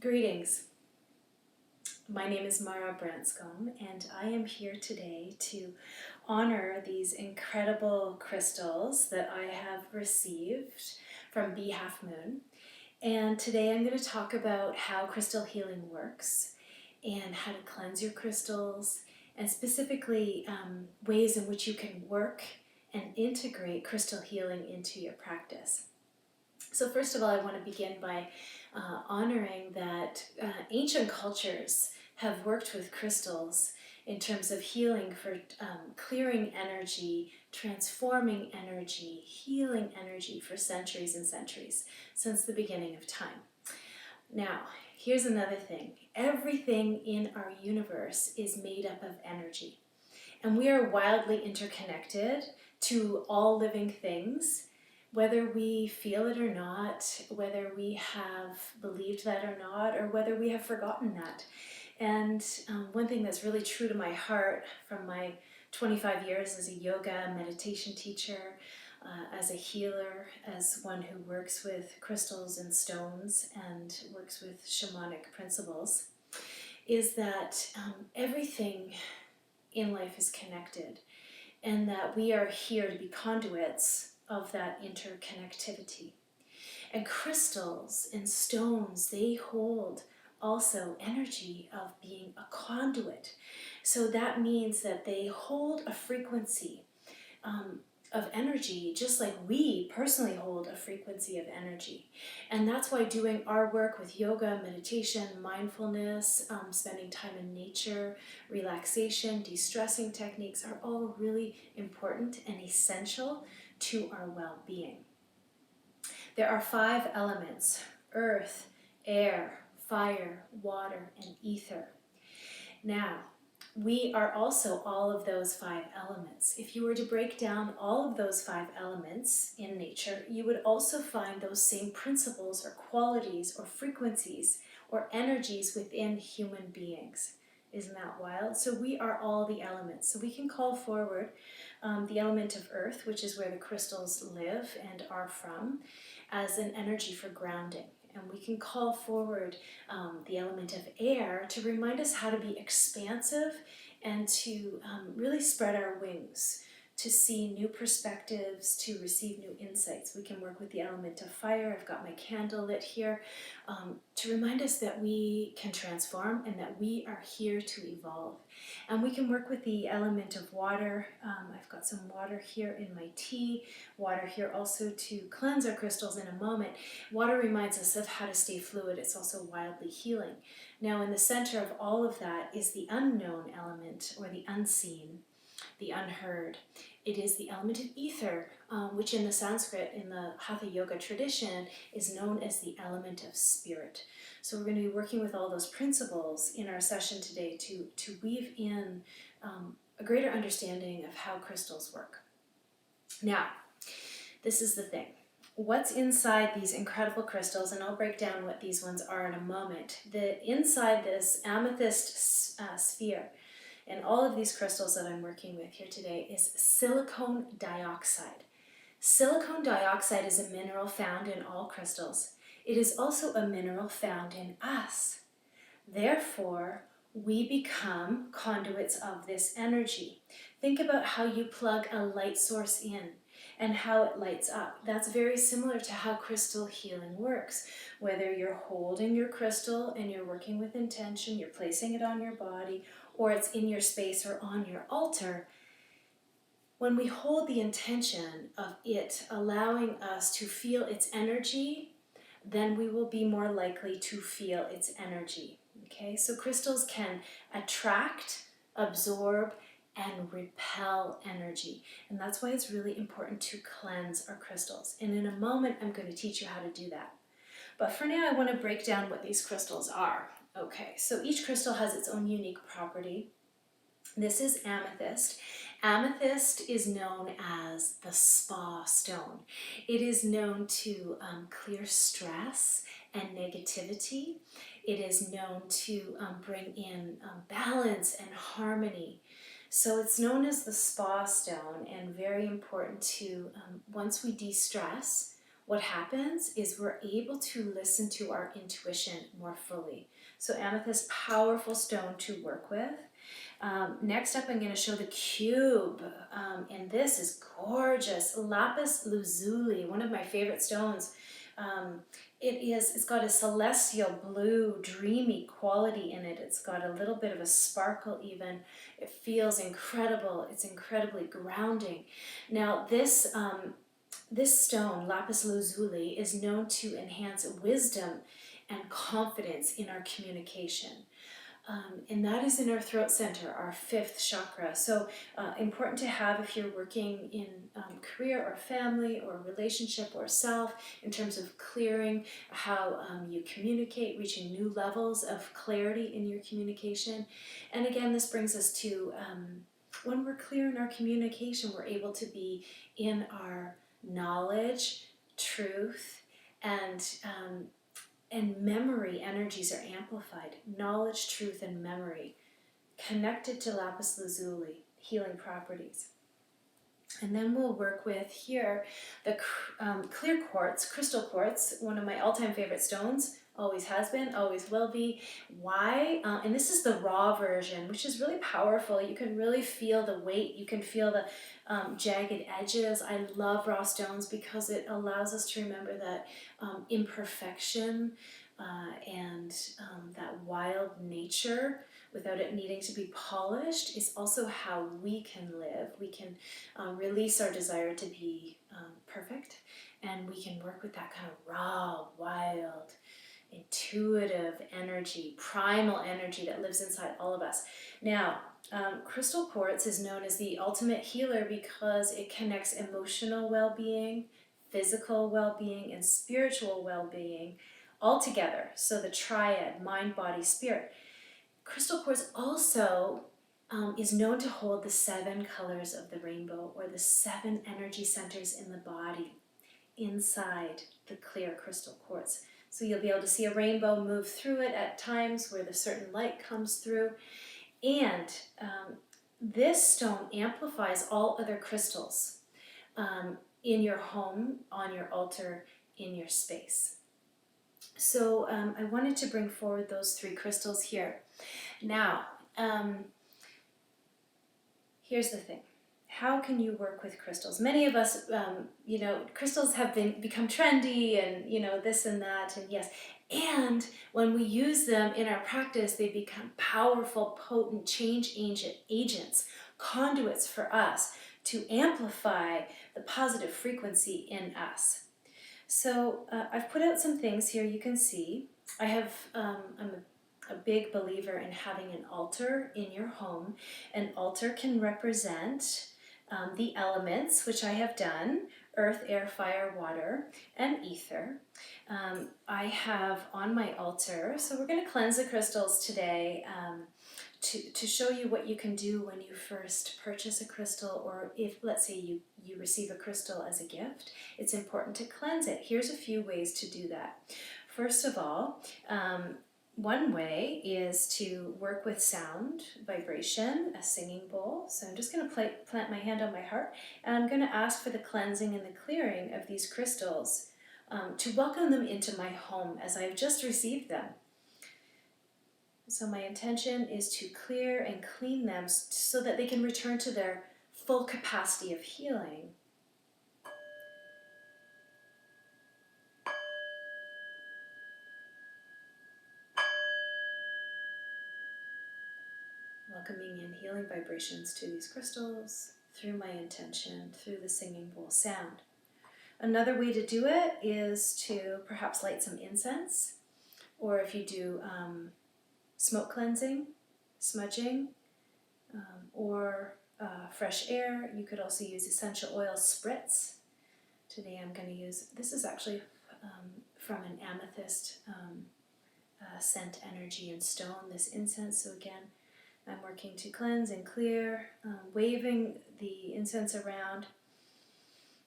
Greetings. My name is Mara Branscombe, and I am here today to honor these incredible crystals that I have received from halfmoon. And today I'm going to talk about how crystal healing works and how to cleanse your crystals, and specifically ways in which you can work and integrate crystal healing into your practice. So first of all, I want to begin by honoring that ancient cultures have worked with crystals in terms of healing for clearing energy, transforming energy, healing energy for centuries and centuries, since the beginning of time. Now, here's another thing. Everything in our universe is made up of energy, and we are wildly interconnected to all living things, whether we feel it or not, whether we have believed that or not, or whether we have forgotten that. And one thing that's really true to my heart from my 25 years as a yoga meditation teacher, as a healer, as one who works with crystals and stones and works with shamanic principles, is that everything in life is connected, and that we are here to be conduits of that interconnectivity. And crystals and stones, they hold also energy of being a conduit. So that means that they hold a frequency of energy, just like we personally hold a frequency of energy. And that's why doing our work with yoga, meditation, mindfulness, spending time in nature, relaxation, de-stressing techniques are all really important and essential to our well-being. There are 5 elements: earth, air, fire, water, and ether. Now, we are also all of those 5 elements. If you were to break down all of those 5 elements in nature, you would also find those same principles or qualities or frequencies or energies within human beings. Isn't that wild? So we are all the elements. So we can call forward the element of earth, which is where the crystals live and are from, as an energy for grounding. And we can call forward the element of air to remind us how to be expansive and to really spread our wings, to see new perspectives, to receive new insights. We can work with the element of fire. I've got my candle lit here to remind us that we can transform and that we are here to evolve. And we can work with the element of water. I've got some water here in my tea, water here also to cleanse our crystals in a moment. Water reminds us of how to stay fluid. It's also wildly healing. Now, in the center of all of that is the unknown element, or the unseen, the unheard. It is the element of ether, which in the Sanskrit, in the Hatha Yoga tradition, is known as the element of spirit. So we're going to be working with all those principles in our session today to weave in a greater understanding of how crystals work. Now, this is the thing. What's inside these incredible crystals, and I'll break down what these ones are in a moment. Inside this amethyst sphere, and all of these crystals that I'm working with here today, is silicon dioxide. Silicon dioxide is a mineral found in all crystals. It is also a mineral found in us. Therefore, we become conduits of this energy. Think about how you plug a light source in and how it lights up. That's very similar to how crystal healing works. Whether you're holding your crystal and you're working with intention, you're placing it on your body, or it's in your space or on your altar, when we hold the intention of it allowing us to feel its energy, then we will be more likely to feel its energy. Okay, so crystals can attract, absorb, and repel energy. And that's why it's really important to cleanse our crystals. And in a moment, I'm going to teach you how to do that. But for now, I want to break down what these crystals are. Okay, so each crystal has its own unique property. This is amethyst. Amethyst is known as the spa stone. It is known to clear stress and negativity. It is known to bring in balance and harmony. So it's known as the spa stone, and very important to, once we de-stress, what happens is we're able to listen to our intuition more fully. So amethyst, powerful stone to work with. Next up, I'm going to show the cube, and this is gorgeous. Lapis lazuli, one of my favorite stones. It's got a celestial blue, dreamy quality in it. It's got a little bit of a sparkle even. It feels incredible. It's incredibly grounding. Now, this stone, lapis lazuli, is known to enhance wisdom and confidence in our communication. And that is in our throat center, our fifth chakra. So important to have if you're working in career or family or relationship or self, in terms of clearing how you communicate, reaching new levels of clarity in your communication. And again, this brings us to when we're clear in our communication, we're able to be in our knowledge, truth, and memory energies are amplified. Knowledge, truth, and memory connected to lapis lazuli, healing properties. And then we'll work with here the clear quartz, crystal quartz, one of my all-time favorite stones. Always has been, always will be. Why? And this is the raw version, which is really powerful. You can really feel the weight. You can feel the jagged edges. I love raw stones because it allows us to remember that imperfection and that wild nature, without it needing to be polished, is also how we can live. We can release our desire to be perfect, and we can work with that kind of raw, wild, intuitive energy, primal energy that lives inside all of us. Now, crystal quartz is known as the ultimate healer because it connects emotional well-being, physical well-being, and spiritual well-being all together. So the triad, mind, body, spirit. Crystal quartz also is known to hold the 7 colors of the rainbow, or the 7 energy centers in the body inside the clear crystal quartz. So you'll be able to see a rainbow move through it at times where the certain light comes through. And this stone amplifies all other crystals in your home, on your altar, in your space. So I wanted to bring forward those 3 crystals here. Now, here's the thing. How can you work with crystals? Many of us, crystals have become trendy and, this and that, and yes. And when we use them in our practice, they become powerful, potent change agents, conduits for us to amplify the positive frequency in us. So I've put out some things here you can see. I'm a big believer in having an altar in your home. An altar can represent the elements, which I have done: earth, air, fire, water, and ether. I have on my altar, so we're going to cleanse the crystals today to show you what you can do when you first purchase a crystal, or if, let's say, you receive a crystal as a gift. It's important to cleanse it. Here's a few ways to do that. First of all, one way is to work with sound, vibration, a singing bowl. So I'm just going to plant my hand on my heart, and I'm going to ask for the cleansing and the clearing of these crystals to welcome them into my home as I've just received them. So my intention is to clear and clean them so that they can return to their full capacity of healing. Welcoming in healing vibrations to these crystals through my intention, through the singing bowl sound. Another way to do it is to perhaps light some incense, or if you do smoke cleansing, smudging, or fresh air, you could also use essential oil spritz. Today I'm going to use, this is actually from an amethyst scent energy and stone, this incense. So again, I'm working to cleanse and clear, waving the incense around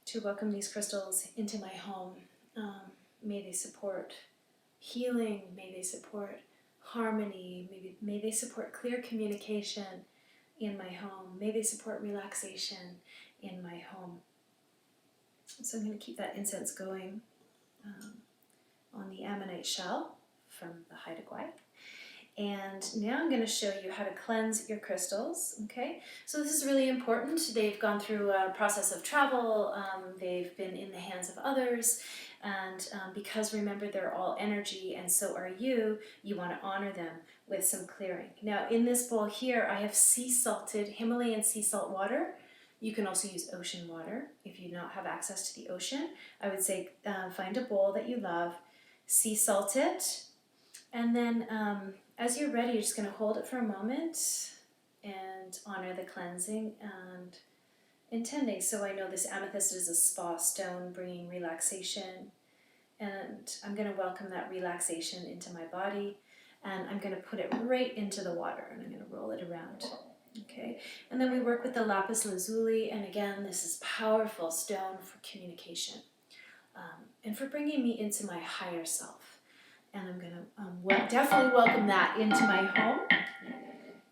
to welcome these crystals into my home. May they support healing, may they support harmony, may they support clear communication in my home, may they support relaxation in my home. So I'm going to keep that incense going. on the ammonite shell from the Haida Gwaii. And now I'm going to show you how to cleanse your crystals, okay? So this is really important. They've gone through a process of travel, they've been in the hands of others, and because remember they're all energy and so are you, you want to honor them with some clearing. Now in this bowl here I have sea salted Himalayan sea salt water. You can also use ocean water if you don't have access to the ocean. I would say find a bowl that you love, sea salt it, and then as you're ready, you're just going to hold it for a moment and honor the cleansing and intending. So I know this amethyst is a spa stone bringing relaxation, and I'm going to welcome that relaxation into my body, and I'm going to put it right into the water, and I'm going to roll it around. Okay, and then we work with the lapis lazuli, and again, this is powerful stone for communication and for bringing me into my higher self. And I'm going to definitely welcome that into my home.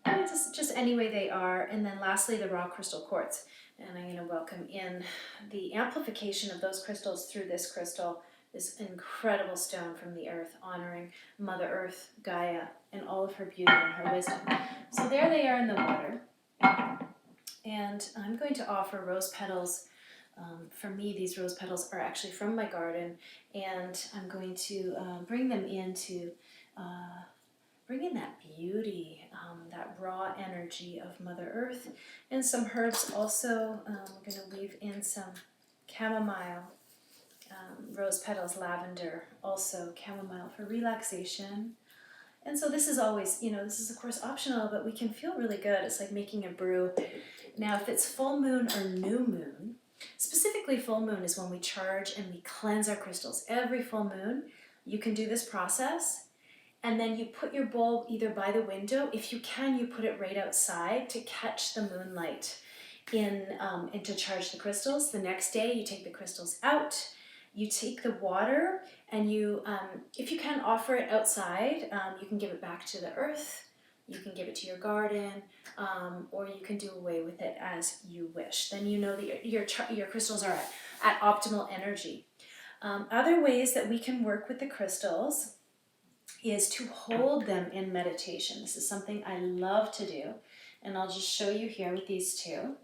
And just any way they are. And then lastly, the raw crystal quartz. And I'm going to welcome in the amplification of those crystals through this crystal, this incredible stone from the earth, honoring Mother Earth, Gaia, and all of her beauty and her wisdom. So there they are in the water. And I'm going to offer rose petals. For me, these rose petals are actually from my garden, and I'm going to bring them in to bring in that beauty, that raw energy of Mother Earth, and some herbs also. I'm going to weave in some chamomile, rose petals, lavender, also chamomile for relaxation. And so this is always, this is of course optional, but we can feel really good. It's like making a brew. Now, if it's full moon or new moon, specifically full moon is when we charge and we cleanse our crystals. Every full moon, you can do this process, and then you put your bowl either by the window. If you can, you put it right outside to catch the moonlight in and to charge the crystals. The next day, you take the crystals out, you take the water, and you, if you can, offer it outside. You can give it back to the earth, you can give it to your garden, or you can do away with it as you wish. Then you know that your crystals are at optimal energy. Other ways that we can work with the crystals is to hold them in meditation. This is something I love to do, and I'll just show you here with these two,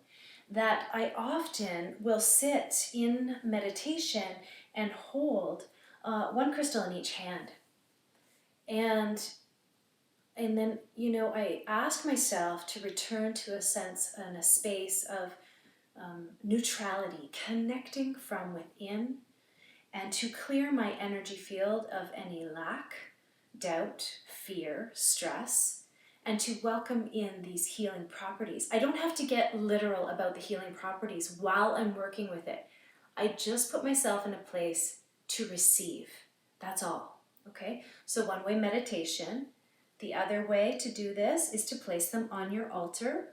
that I often will sit in meditation and hold one crystal in each hand. And then, I ask myself to return to a sense and a space of neutrality, connecting from within, and to clear my energy field of any lack, doubt, fear, stress, and to welcome in these healing properties. I don't have to get literal about the healing properties while I'm working with it. I just put myself in a place to receive. That's all. Okay? So one way, meditation. The other way to do this is to place them on your altar.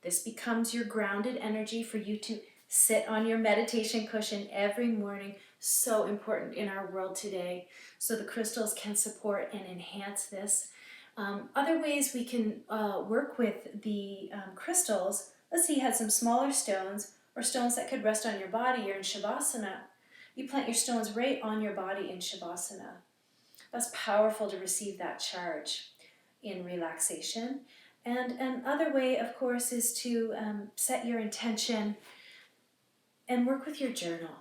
This becomes your grounded energy for you to sit on your meditation cushion every morning. So important in our world today. So the crystals can support and enhance this. Other ways we can work with the crystals. Let's say you had some smaller stones or stones that could rest on your body. You're in Shavasana. You plant your stones right on your body in Shavasana. That's powerful to receive that charge in relaxation. And another way, of course, is to set your intention and work with your journal.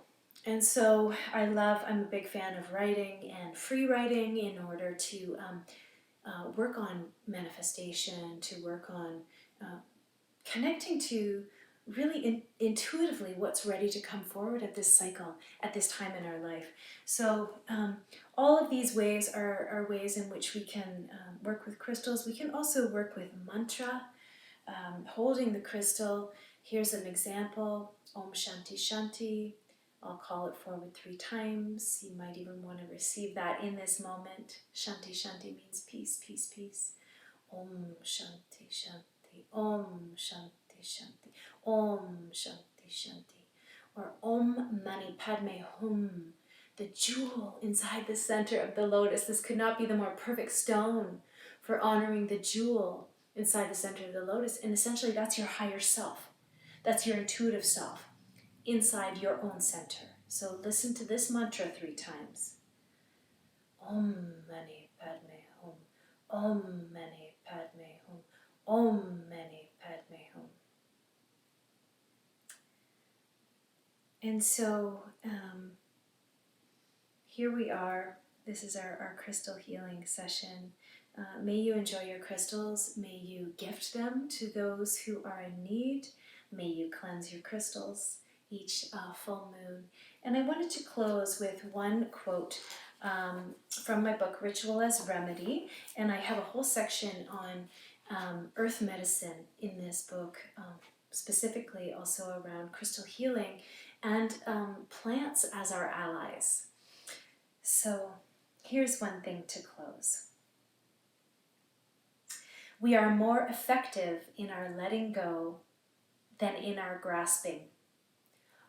And so I'm a big fan of writing and free writing in order to work on manifestation, to work on connecting to really intuitively what's ready to come forward at this cycle, at this time in our life. So all of these ways are ways in which we can work with crystals. We can also work with mantra, holding the crystal. Here's an example, Om Shanti Shanti. I'll call it forward 3 times. You might even want to receive that in this moment. Shanti Shanti means peace, peace, peace. Om Shanti Shanti, Om Shanti Shanti, Om Shanti Shanti. Or Om Mani Padme Hum, the jewel inside the center of the lotus. This could not be the more perfect stone for honoring the jewel inside the center of the lotus. And essentially that's your higher self. That's your intuitive self inside your own center. So listen to this mantra 3 times. Om Mani Padme Hum. Om Mani Padme Hum. Om Mani Padme Hum. And so here we are. This is our crystal healing session. May you enjoy your crystals. May you gift them to those who are in need. May you cleanse your crystals each full moon. And I wanted to close with one quote from my book, Ritual as Remedy. And I have a whole section on earth medicine in this book, specifically also around crystal healing and plants as our allies. So here's one thing to close. We are more effective in our letting go than in our grasping.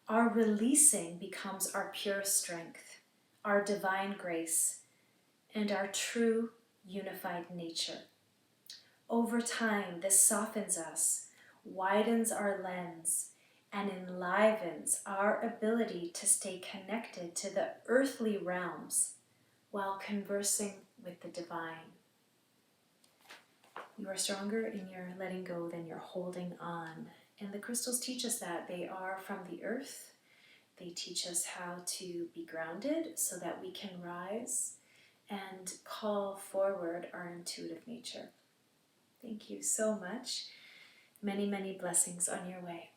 Our releasing becomes our pure strength, our divine grace, and our true unified nature. Over time, this softens us, widens our lens, and enlivens our ability to stay connected to the earthly realms while conversing with the divine. You are stronger in your letting go than your holding on. And the crystals teach us that. They are from the earth. They teach us how to be grounded so that we can rise and call forward our intuitive nature. Thank you so much. Many, many blessings on your way.